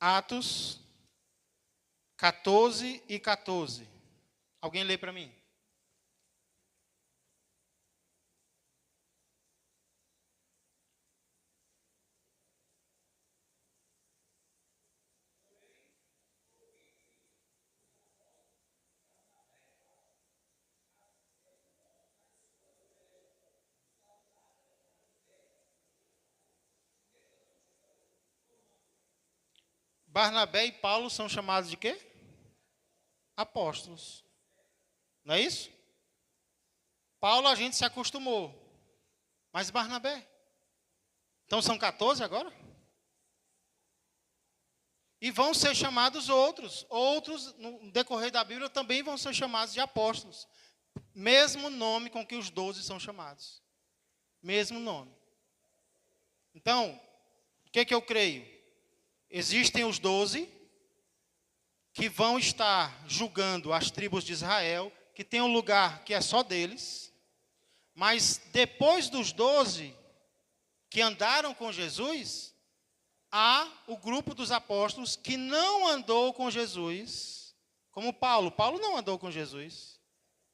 Atos 14 e 14. Alguém lê para mim? Barnabé e Paulo são chamados de quê? Apóstolos. Não é isso? Paulo a gente se acostumou. Mas Barnabé? Então são 14 agora? E vão ser chamados outros. Outros, no decorrer da Bíblia, também vão ser chamados de apóstolos. Mesmo nome com que os 12 são chamados. Mesmo nome. Então, o que eu creio? existem os 12 que vão estar julgando as tribos de Israel, que tem um lugar que é só deles, mas depois dos 12 que andaram com Jesus, há o grupo dos apóstolos que não andou com Jesus, como Paulo. Paulo não andou com Jesus.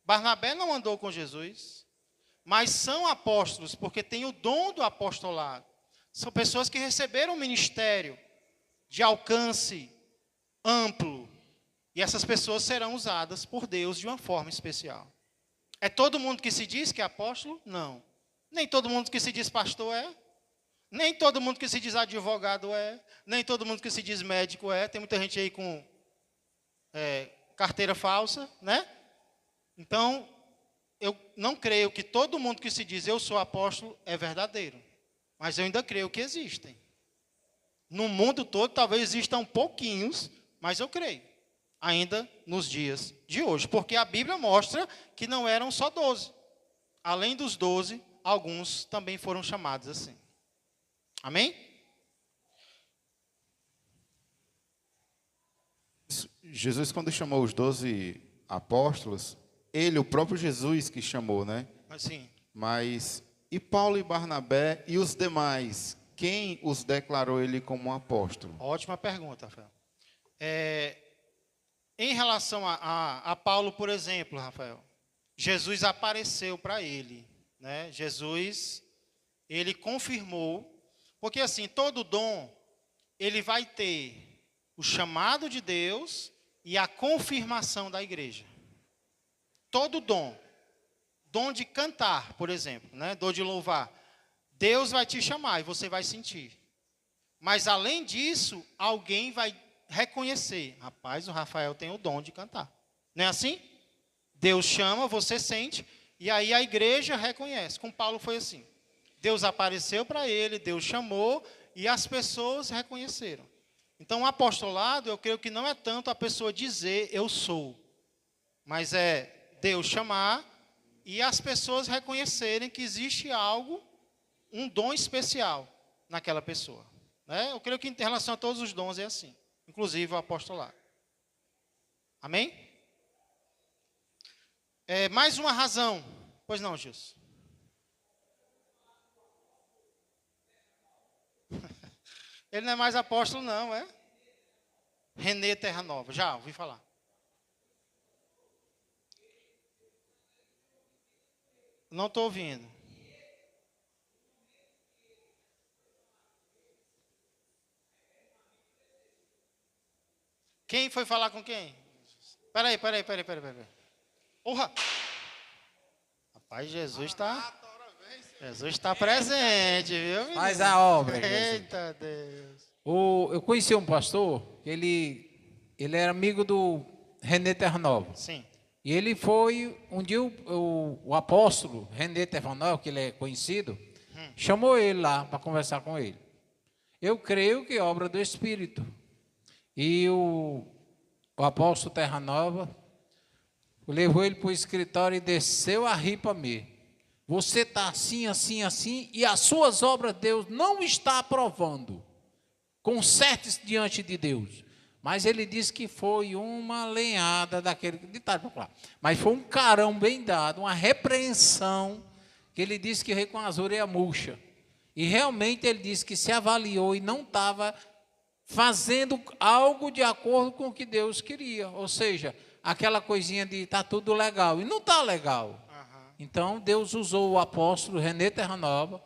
Barnabé não andou com Jesus. Mas são apóstolos porque têm o dom do apostolado. São pessoas que receberam um ministério de alcance amplo. E essas pessoas serão usadas por Deus de uma forma especial. É todo mundo que se diz que é apóstolo? Não. Nem todo mundo que se diz pastor é. Nem todo mundo que se diz advogado é. Nem todo mundo que se diz médico é. Tem muita gente aí com carteira falsa, né? Então, eu não creio que todo mundo que se diz eu sou apóstolo é verdadeiro. Mas eu ainda creio que existem. No mundo todo, talvez existam pouquinhos, mas eu creio. Ainda nos dias de hoje. Porque a Bíblia mostra que não eram só 12. Além dos 12, alguns também foram chamados assim. Amém? Jesus, quando chamou os 12 apóstolos, ele, o próprio Jesus que chamou, né? Assim, Mas, e Paulo e Barnabé e os demais? Quem os declarou ele como um apóstolo? ótima pergunta, Rafael. Em relação a Paulo, por exemplo, Rafael, Jesus apareceu para ele, né? Jesus, ele confirmou, porque assim, todo dom, ele vai ter o chamado de Deus e a confirmação da igreja. Todo dom de cantar, por exemplo, né? Dom de louvar, Deus vai te chamar e você vai sentir. Mas além disso, alguém vai reconhecer, rapaz, o Rafael tem o dom de cantar. Não é assim? Deus chama, você sente, e aí a igreja reconhece. Com Paulo foi assim. Deus apareceu para ele, Deus chamou, e as pessoas reconheceram. Então, o apostolado, eu creio que não é tanto a pessoa dizer eu sou, mas é Deus chamar e as pessoas reconhecerem que existe algo, um dom especial naquela pessoa. Né? Eu creio que em relação a todos os dons é assim. Inclusive o apostolado. Amém? Mais uma razão. Pois não, Gilson? Ele não é mais apóstolo, não, é? Renê Terra Nova. Já ouvi falar. Não estou ouvindo. Quem foi falar com quem? Peraí. Porra! Rapaz, Jesus está presente, viu, menino? Faz a obra. Eita Deus. Eu conheci um pastor, ele era amigo do Renê Terranova. Sim. E ele foi, um dia o apóstolo Renê Terranova, que ele é conhecido, chamou ele lá para conversar com ele. Eu creio que é obra do Espírito. E o apóstolo Terranova levou ele para o escritório e desceu a rir para mim. Você está assim, assim, assim, e as suas obras Deus não está aprovando. Conserte-se diante de Deus. Mas ele disse que foi uma lenhada daquele ditado popular. Mas foi um carão bem dado, uma repreensão, que ele disse que veio com as orelhas murchas. E realmente ele disse que se avaliou e não estava fazendo algo de acordo com o que Deus queria. Ou seja, aquela coisinha de está tudo legal. E não está legal. Então, Deus usou o apóstolo Renê Terranova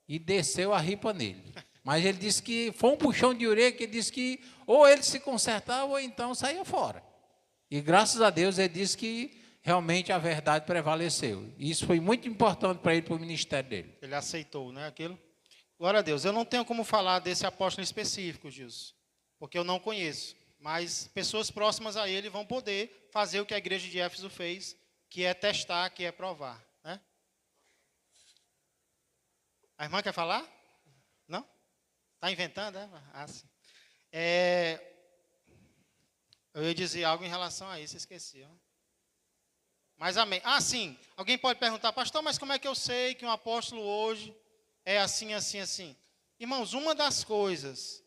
e desceu a ripa nele. Mas ele disse que foi um puxão de orelha, que ele disse que ou ele se consertava ou então saía fora. E graças a Deus ele disse que realmente a verdade prevaleceu. E isso foi muito importante para ele, para o ministério dele. Ele aceitou, né, aquilo? Glória a Deus. Eu não tenho como falar desse apóstolo específico, Gilson, porque eu não conheço. Mas pessoas próximas a ele vão poder fazer o que a igreja de Éfeso fez, que é testar, que é provar. Né? A irmã quer falar? Não? Está inventando, né? Ah, sim. Eu ia dizer algo em relação a isso, esqueci. Ó. Mas amém. Ah, sim. Alguém pode perguntar, pastor, mas como é que eu sei que um apóstolo hoje é assim, assim, assim? Irmãos, uma das coisas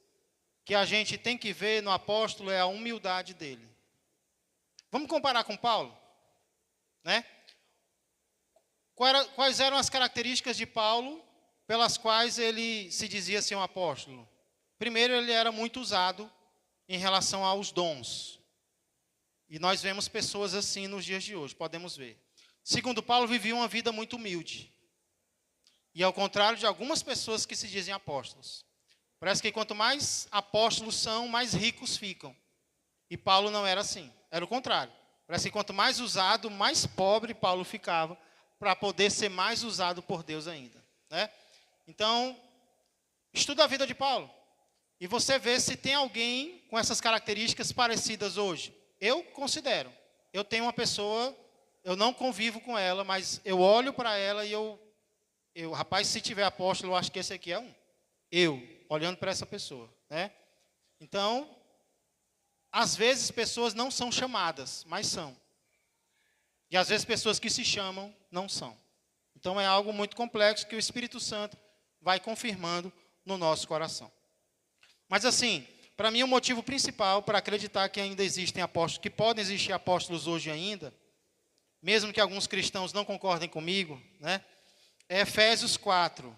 que a gente tem que ver no apóstolo é a humildade dele. Vamos comparar com Paulo, né? Quais eram as características de Paulo pelas quais ele se dizia ser um apóstolo? Primeiro, ele era muito usado em relação aos dons. E nós vemos pessoas assim nos dias de hoje, podemos ver. Segundo, Paulo vivia uma vida muito humilde. E ao contrário de algumas pessoas que se dizem apóstolos. Parece que quanto mais apóstolos são, mais ricos ficam. E Paulo não era assim, era o contrário. Parece que quanto mais usado, mais pobre Paulo ficava, para poder ser mais usado por Deus ainda, né? Então, estuda a vida de Paulo. E você vê se tem alguém com essas características parecidas hoje. Eu considero. Eu tenho uma pessoa, eu não convivo com ela, mas eu olho para ela e rapaz, se tiver apóstolo, eu acho que esse aqui é um. Eu, olhando para essa pessoa, né? Então, às vezes pessoas não são chamadas, mas são. E às vezes pessoas que se chamam não são. Então é algo muito complexo que o Espírito Santo vai confirmando no nosso coração. Mas assim, para mim o motivo principal para acreditar que ainda existem apóstolos, que podem existir apóstolos hoje ainda, mesmo que alguns cristãos não concordem comigo, né? É Efésios 4,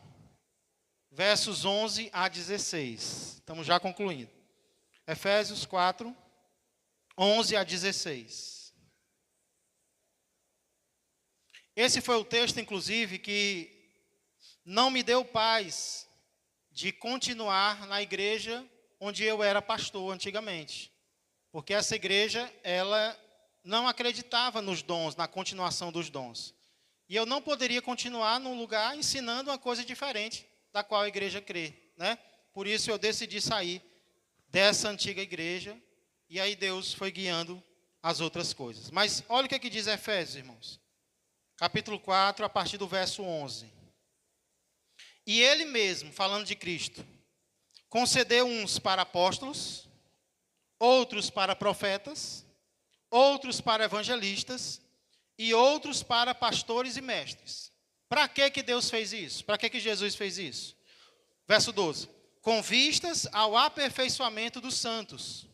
versos 11 a 16. Estamos já concluindo. Efésios 4, 11 a 16. Esse foi o texto, inclusive, que não me deu paz de continuar na igreja onde eu era pastor antigamente. Porque essa igreja, ela não acreditava nos dons, na continuação dos dons. E eu não poderia continuar num lugar ensinando uma coisa diferente da qual a igreja crê, né? Por isso eu decidi sair dessa antiga igreja, e aí Deus foi guiando as outras coisas. Mas olha o que diz Efésios, irmãos. Capítulo 4, a partir do verso 11. E ele mesmo, falando de Cristo, concedeu uns para apóstolos, outros para profetas, outros para evangelistas, e outros para pastores e mestres. Para que Deus fez isso? Para que Jesus fez isso? Verso 12. Com vistas ao aperfeiçoamento dos santos,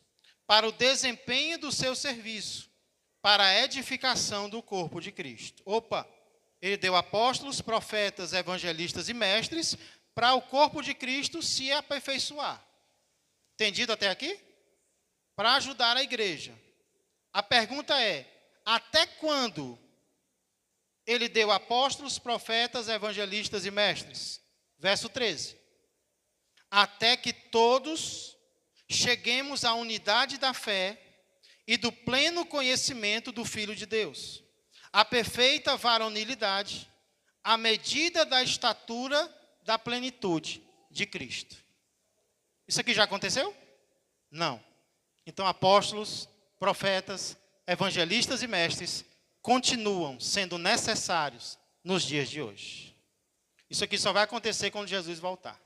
para o desempenho do seu serviço, para a edificação do corpo de Cristo. Opa! Ele deu apóstolos, profetas, evangelistas e mestres para o corpo de Cristo se aperfeiçoar. Entendido até aqui? Para ajudar a igreja. A pergunta é, até quando ele deu apóstolos, profetas, evangelistas e mestres? Verso 13. Até que todos cheguemos à unidade da fé e do pleno conhecimento do Filho de Deus, a perfeita varonilidade, à medida da estatura da plenitude de Cristo. Isso aqui já aconteceu? Não. Então, apóstolos, profetas, evangelistas e mestres continuam sendo necessários nos dias de hoje. Isso aqui só vai acontecer quando Jesus voltar.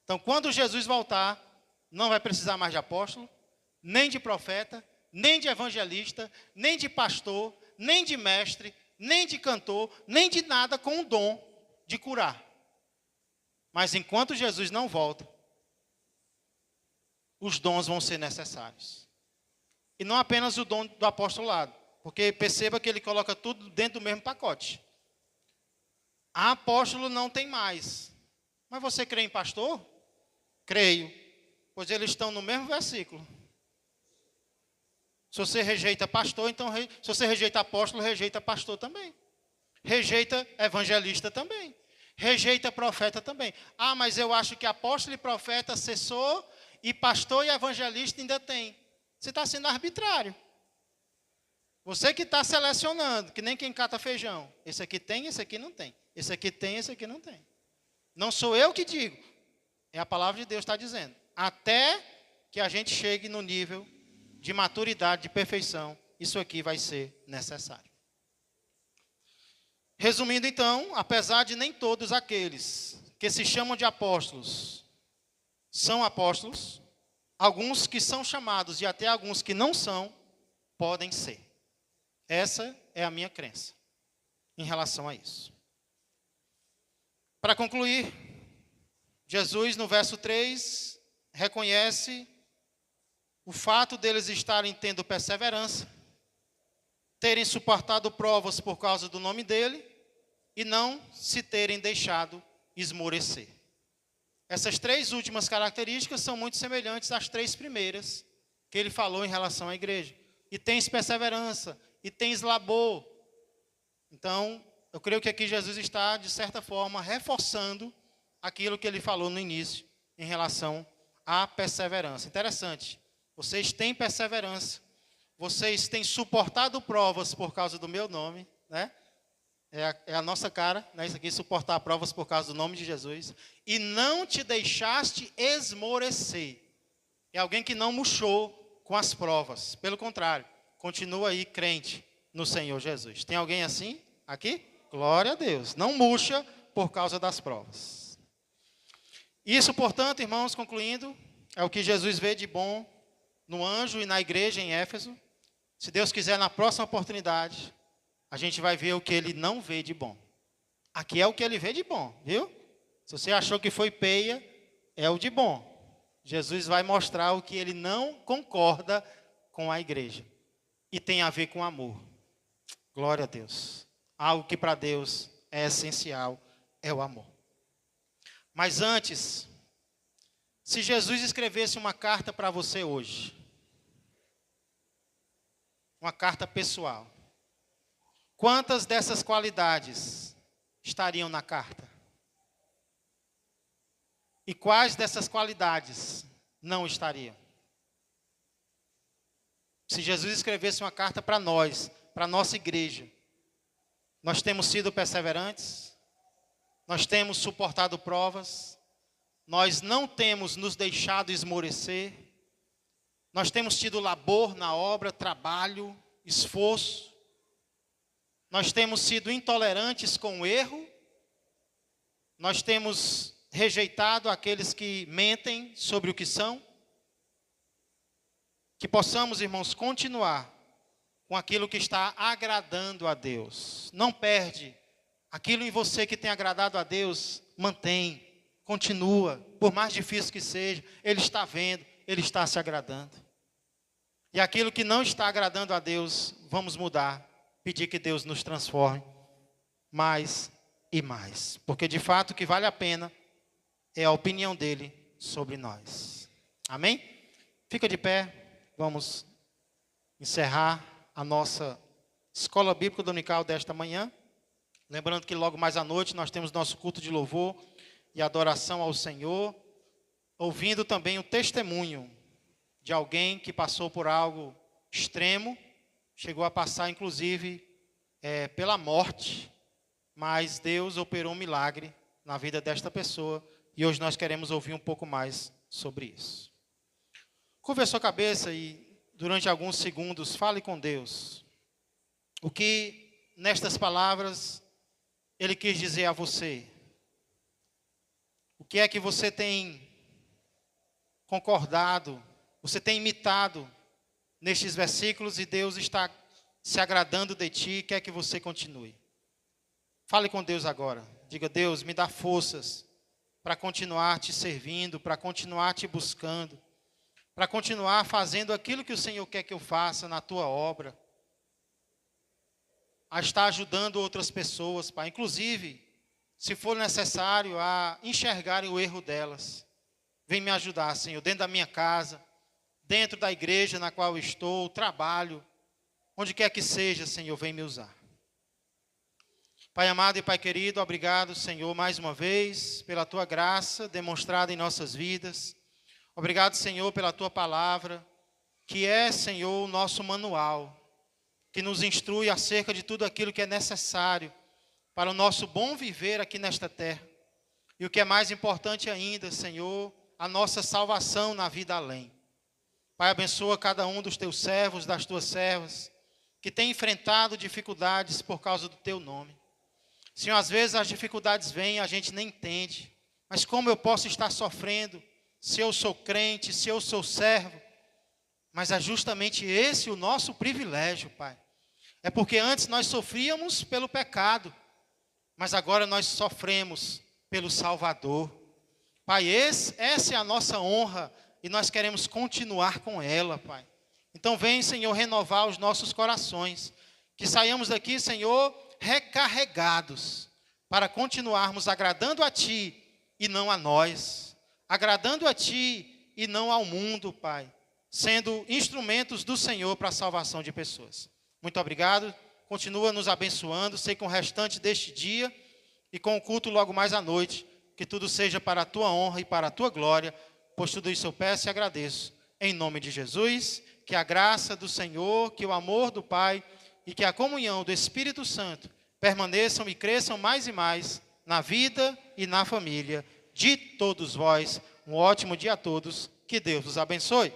Então, quando Jesus voltar, não vai precisar mais de apóstolo, nem de profeta, nem de evangelista, nem de pastor, nem de mestre, nem de cantor, nem de nada com o dom de curar. Mas enquanto Jesus não volta, os dons vão ser necessários. E não apenas o dom do apostolado, porque perceba que ele coloca tudo dentro do mesmo pacote. A apóstolo não tem mais. Mas você crê em pastor? Creio. Pois eles estão no mesmo versículo. Se você rejeita pastor, então se você rejeita apóstolo, rejeita pastor também. Rejeita evangelista também. Rejeita profeta também. Ah, mas eu acho que apóstolo e profeta cessou e pastor e evangelista ainda tem. Você está sendo arbitrário. Você que está selecionando, que nem quem cata feijão. Esse aqui tem, esse aqui não tem. Esse aqui tem, esse aqui não tem. Não sou eu que digo. É a palavra de Deus que está dizendo. Até que a gente chegue no nível de maturidade, de perfeição, isso aqui vai ser necessário. Resumindo então, apesar de nem todos aqueles que se chamam de apóstolos são apóstolos, alguns que são chamados e até alguns que não são, podem ser. Essa é a minha crença em relação a isso. Para concluir, Jesus no verso 3 reconhece o fato deles estarem tendo perseverança, terem suportado provas por causa do nome dele e não se terem deixado esmorecer. Essas três últimas características são muito semelhantes às três primeiras que ele falou em relação à igreja. E tens perseverança, e tens labor. Então, eu creio que aqui Jesus está, de certa forma, reforçando aquilo que ele falou no início em relação à perseverança. Interessante. Vocês têm perseverança. Vocês têm suportado provas por causa do meu nome, né? É a nossa cara, né? Isso aqui, suportar provas por causa do nome de Jesus. E não te deixaste esmorecer. É alguém que não murchou com as provas. Pelo contrário, continua aí crente no Senhor Jesus. Tem alguém assim aqui? Glória a Deus. Não murcha por causa das provas. Isso, portanto, irmãos, concluindo, é o que Jesus vê de bom no anjo e na igreja em Éfeso. Se Deus quiser, na próxima oportunidade, a gente vai ver o que ele não vê de bom. Aqui é o que ele vê de bom, viu? Se você achou que foi peia, é o de bom. Jesus vai mostrar o que ele não concorda com a igreja. E tem a ver com amor. Glória a Deus. Algo que para Deus é essencial, é o amor. Mas antes, se Jesus escrevesse uma carta para você hoje, uma carta pessoal, quantas dessas qualidades estariam na carta? E quais dessas qualidades não estariam? Se Jesus escrevesse uma carta para nós, para a nossa igreja, nós temos sido perseverantes, nós temos suportado provas, nós não temos nos deixado esmorecer, nós temos tido labor na obra, trabalho, esforço, nós temos sido intolerantes com o erro, nós temos rejeitado aqueles que mentem sobre o que são. Que possamos, irmãos, continuar com aquilo que está agradando a Deus. Não perde. Aquilo em você que tem agradado a Deus, mantém, continua. Por mais difícil que seja, Ele está vendo, Ele está se agradando. E aquilo que não está agradando a Deus, vamos mudar. Pedir que Deus nos transforme mais e mais. Porque de fato o que vale a pena é a opinião dele sobre nós. Amém? Fica de pé, vamos encerrar a nossa escola bíblica dominical desta manhã. Lembrando que logo mais à noite nós temos nosso culto de louvor e adoração ao Senhor, ouvindo também o testemunho de alguém que passou por algo extremo, chegou a passar inclusive pela morte, mas Deus operou um milagre na vida desta pessoa. E hoje nós queremos ouvir um pouco mais sobre isso. Curva a sua cabeça e, durante alguns segundos, fale com Deus. O que, nestas palavras, Ele quis dizer a você? O que é que você tem concordado, você tem imitado nestes versículos e Deus está se agradando de ti e quer que você continue? Fale com Deus agora. Diga: Deus, me dá forças para continuar te servindo, para continuar te buscando, para continuar fazendo aquilo que o Senhor quer que eu faça na tua obra, a estar ajudando outras pessoas, Pai, inclusive, se for necessário, a enxergarem o erro delas. Vem me ajudar, Senhor, dentro da minha casa, dentro da igreja na qual eu estou, trabalho, onde quer que seja, Senhor, vem me usar. Pai amado e Pai querido, obrigado, Senhor, mais uma vez, pela Tua graça demonstrada em nossas vidas. Obrigado, Senhor, pela Tua palavra, que é, Senhor, o nosso manual, que nos instrui acerca de tudo aquilo que é necessário para o nosso bom viver aqui nesta terra. E o que é mais importante ainda, Senhor, a nossa salvação na vida além. Pai, abençoa cada um dos Teus servos, das Tuas servas, que tem enfrentado dificuldades por causa do Teu nome. Senhor, às vezes as dificuldades vêm e a gente nem entende. Mas como eu posso estar sofrendo se eu sou crente, se eu sou servo? Mas é justamente esse o nosso privilégio, Pai. É porque antes nós sofríamos pelo pecado, mas agora nós sofremos pelo Salvador. Pai, essa é a nossa honra e nós queremos continuar com ela, Pai. Então vem, Senhor, renovar os nossos corações, que saiamos daqui, Senhor, recarregados, para continuarmos agradando a Ti e não a nós, agradando a Ti e não ao mundo, Pai, sendo instrumentos do Senhor para a salvação de pessoas. Muito obrigado, continua nos abençoando, sei com o restante deste dia e com o culto logo mais à noite, que tudo seja para a Tua honra e para a Tua glória, pois tudo isso eu peço e agradeço, em nome de Jesus, que a graça do Senhor, que o amor do Pai e que a comunhão do Espírito Santo permaneçam e cresçam mais e mais na vida e na família de todos vós. Um ótimo dia a todos, que Deus os abençoe.